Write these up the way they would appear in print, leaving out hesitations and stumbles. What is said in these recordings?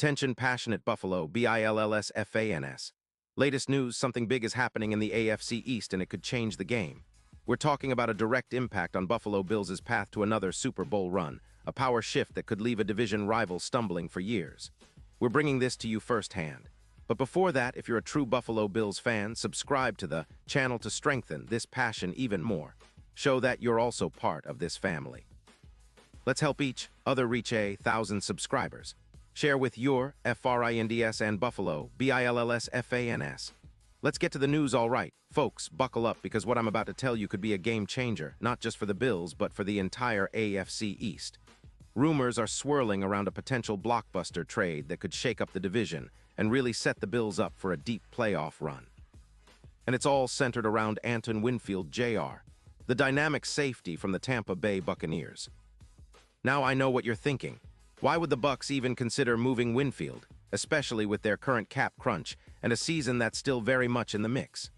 Attention passionate Buffalo, BILLSFANS. Latest news, something big is happening in the AFC East and it could change the game. We're talking about a direct impact on Buffalo Bills' path to another Super Bowl run, a power shift that could leave a division rival stumbling for years. We're bringing this to you firsthand. But before that, if you're a true Buffalo Bills fan, subscribe to the channel to strengthen this passion even more. Show that you're also part of this family. Let's help each other reach 1,000 subscribers. Share with your FRINDS and Buffalo, BILLSFANS. Let's get to the news, all right. Folks, buckle up because what I'm about to tell you could be a game changer, not just for the Bills, but for the entire AFC East. Rumors are swirling around a potential blockbuster trade that could shake up the division and really set the Bills up for a deep playoff run. And it's all centered around Antoine Winfield Jr., the dynamic safety from the Tampa Bay Buccaneers. Now I know what you're thinking. Why would the Bucs even consider moving Winfield, especially with their current cap crunch and a season that's still very much in the mix?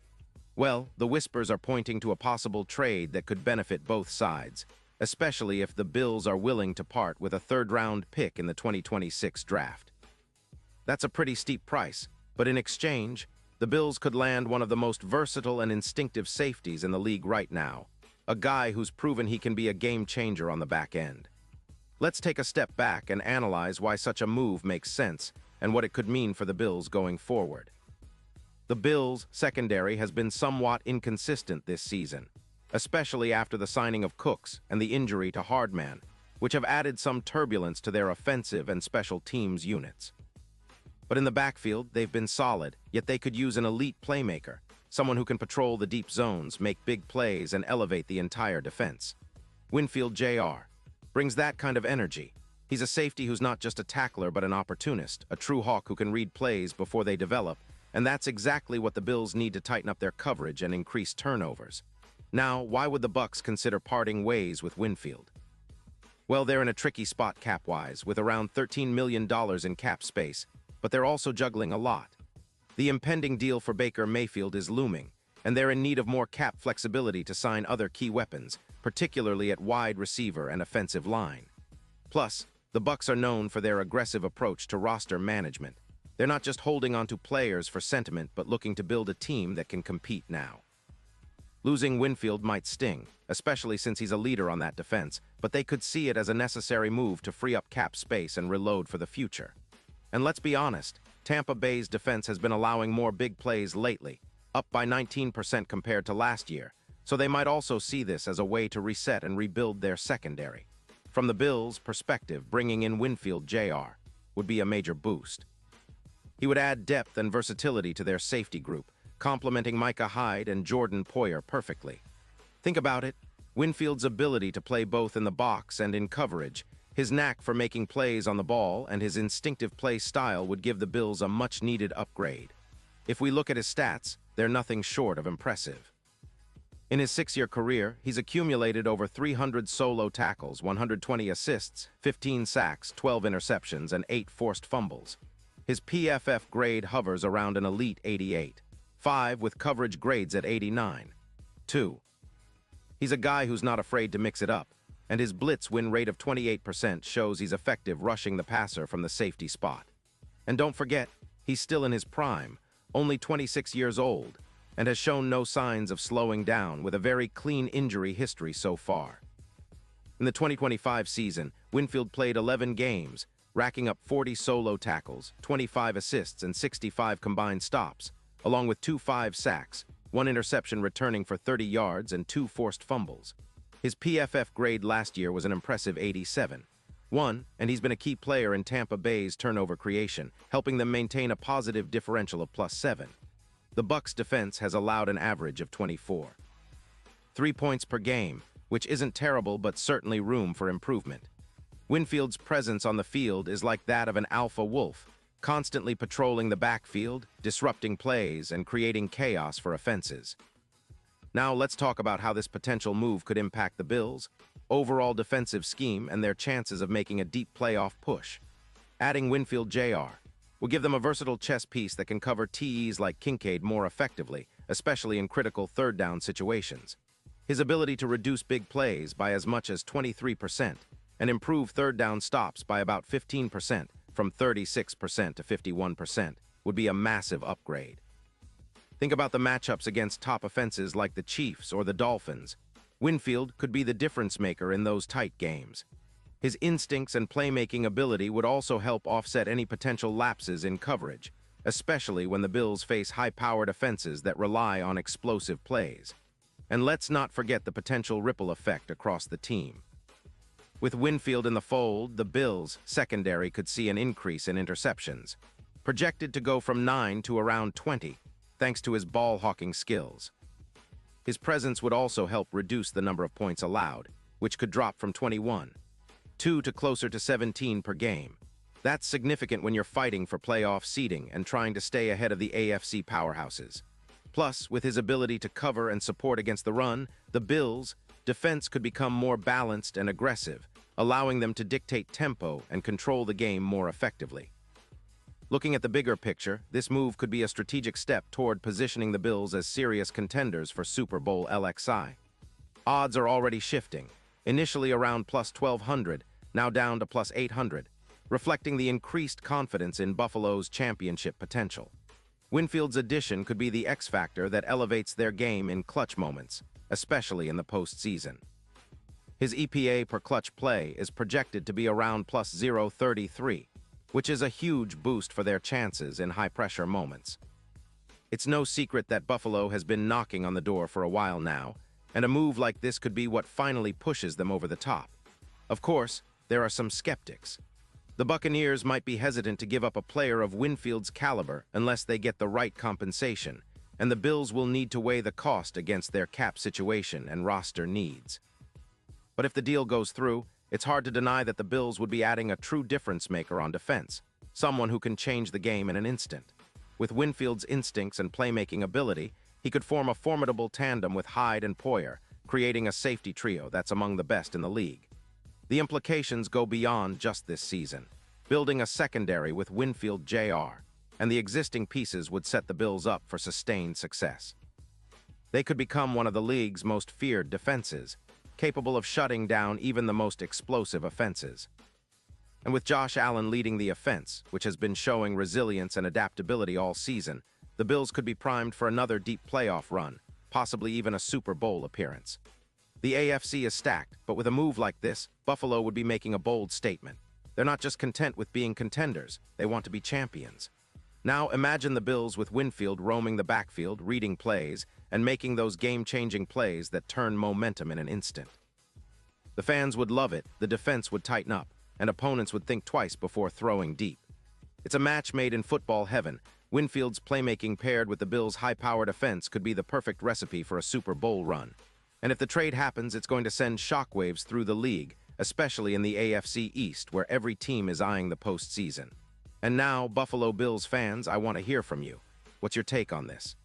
Well, the whispers are pointing to a possible trade that could benefit both sides, especially if the Bills are willing to part with a third-round pick in the 2026 draft. That's a pretty steep price, but in exchange, the Bills could land one of the most versatile and instinctive safeties in the league right now, a guy who's proven he can be a game changer on the back end. Let's take a step back and analyze why such a move makes sense and what it could mean for the Bills going forward. The Bills' secondary has been somewhat inconsistent this season, especially after the signing of Cooks and the injury to Hardman, which have added some turbulence to their offensive and special teams units. But in the backfield, they've been solid, yet they could use an elite playmaker, someone who can patrol the deep zones, make big plays, and elevate the entire defense. Winfield Jr. brings that kind of energy. He's a safety who's not just a tackler but an opportunist, a true hawk who can read plays before they develop, and that's exactly what the Bills need to tighten up their coverage and increase turnovers. Now, why would the Bucs consider parting ways with Winfield? Well, they're in a tricky spot cap-wise, with around $13 million in cap space, but they're also juggling a lot. The impending deal for Baker Mayfield is looming, and they're in need of more cap flexibility to sign other key weapons, particularly at wide receiver and offensive line. Plus, the Bucs are known for their aggressive approach to roster management. They're not just holding on to players for sentiment, but looking to build a team that can compete now. Losing Winfield might sting, especially since he's a leader on that defense, but they could see it as a necessary move to free up cap space and reload for the future. And let's be honest, Tampa Bay's defense has been allowing more big plays lately, up by 19% compared to last year, so they might also see this as a way to reset and rebuild their secondary. From the Bills' perspective, bringing in Winfield Jr. would be a major boost. He would add depth and versatility to their safety group, complementing Micah Hyde and Jordan Poyer perfectly. Think about it, Winfield's ability to play both in the box and in coverage, his knack for making plays on the ball, and his instinctive play style would give the Bills a much-needed upgrade. If we look at his stats, they're nothing short of impressive. In his 6-year career, he's accumulated over 300 solo tackles, 120 assists, 15 sacks, 12 interceptions, and 8 forced fumbles. His PFF grade hovers around an elite 88, 5 with coverage grades at 89. 2. He's a guy who's not afraid to mix it up, and his blitz win rate of 28% shows he's effective rushing the passer from the safety spot. And don't forget, he's still in his prime, only 26 years old, and has shown no signs of slowing down with a very clean injury history so far. In the 2025 season, Winfield played 11 games, racking up 40 solo tackles, 25 assists, and 65 combined stops, along with 5 sacks, 1 interception returning for 30 yards, and 2 forced fumbles. His PFF grade last year was an impressive 87. And he's been a key player in Tampa Bay's turnover creation, helping them maintain a positive differential of +7. The Bucs' defense has allowed an average of 24. 3 points per game, which isn't terrible but certainly room for improvement. Winfield's presence on the field is like that of an alpha wolf, constantly patrolling the backfield, disrupting plays, and creating chaos for offenses. Now let's talk about how this potential move could impact the Bills' overall defensive scheme and their chances of making a deep playoff push. Adding Winfield Jr. will give them a versatile chess piece that can cover TEs like Kincaid more effectively, especially in critical third-down situations. His ability to reduce big plays by as much as 23% and improve third-down stops by about 15% from 36% to 51% would be a massive upgrade. Think about the matchups against top offenses like the Chiefs or the Dolphins. Winfield could be the difference maker in those tight games. His instincts and playmaking ability would also help offset any potential lapses in coverage, especially when the Bills face high-powered offenses that rely on explosive plays. And let's not forget the potential ripple effect across the team. With Winfield in the fold, the Bills' secondary could see an increase in interceptions, projected to go from 9 to around 20, thanks to his ball-hawking skills. His presence would also help reduce the number of points allowed, which could drop from 21-2 to closer to 17 per game. That's significant when you're fighting for playoff seeding and trying to stay ahead of the AFC powerhouses. Plus, with his ability to cover and support against the run, the Bills' defense could become more balanced and aggressive, allowing them to dictate tempo and control the game more effectively. Looking at the bigger picture, this move could be a strategic step toward positioning the Bills as serious contenders for Super Bowl LXI. Odds are already shifting, initially around plus 1,200, now down to plus 800, reflecting the increased confidence in Buffalo's championship potential. Winfield's addition could be the X factor that elevates their game in clutch moments, especially in the postseason. His EPA per clutch play is projected to be around plus 0.33, which is a huge boost for their chances in high-pressure moments. It's no secret that Buffalo has been knocking on the door for a while now, and a move like this could be what finally pushes them over the top. Of course, there are some skeptics. The Buccaneers might be hesitant to give up a player of Winfield's caliber unless they get the right compensation, and the Bills will need to weigh the cost against their cap situation and roster needs. But if the deal goes through, it's hard to deny that the Bills would be adding a true difference maker on defense, someone who can change the game in an instant. With Winfield's instincts and playmaking ability, he could form a formidable tandem with Hyde and Poyer, creating a safety trio that's among the best in the league. The implications go beyond just this season. Building a secondary with Winfield Jr. and the existing pieces would set the Bills up for sustained success. They could become one of the league's most feared defenses, capable of shutting down even the most explosive offenses. And with Josh Allen leading the offense, which has been showing resilience and adaptability all season, the Bills could be primed for another deep playoff run, possibly even a Super Bowl appearance. The AFC is stacked, but with a move like this, Buffalo would be making a bold statement. They're not just content with being contenders, they want to be champions. Now imagine the Bills with Winfield roaming the backfield, reading plays, and making those game-changing plays that turn momentum in an instant. The fans would love it, the defense would tighten up, and opponents would think twice before throwing deep. It's a match made in football heaven. Winfield's playmaking paired with the Bills' high-powered offense could be the perfect recipe for a Super Bowl run. And if the trade happens, it's going to send shockwaves through the league, especially in the AFC East, where every team is eyeing the postseason. And now, Buffalo Bills fans, I want to hear from you. What's your take on this?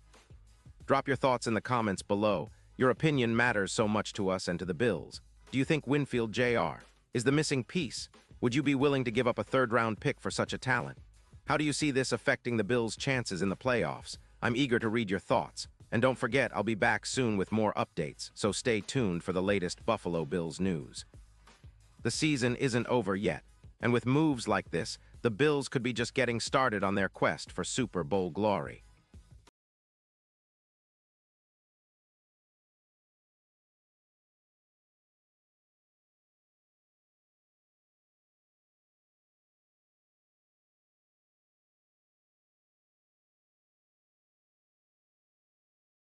Drop your thoughts in the comments below. Your opinion matters so much to us and to the Bills. Do you think Winfield Jr. is the missing piece? Would you be willing to give up a third-round pick for such a talent? How do you see this affecting the Bills' chances in the playoffs? I'm eager to read your thoughts. And don't forget, I'll be back soon with more updates, so stay tuned for the latest Buffalo Bills news. The season isn't over yet, and with moves like this, the Bills could be just getting started on their quest for Super Bowl glory.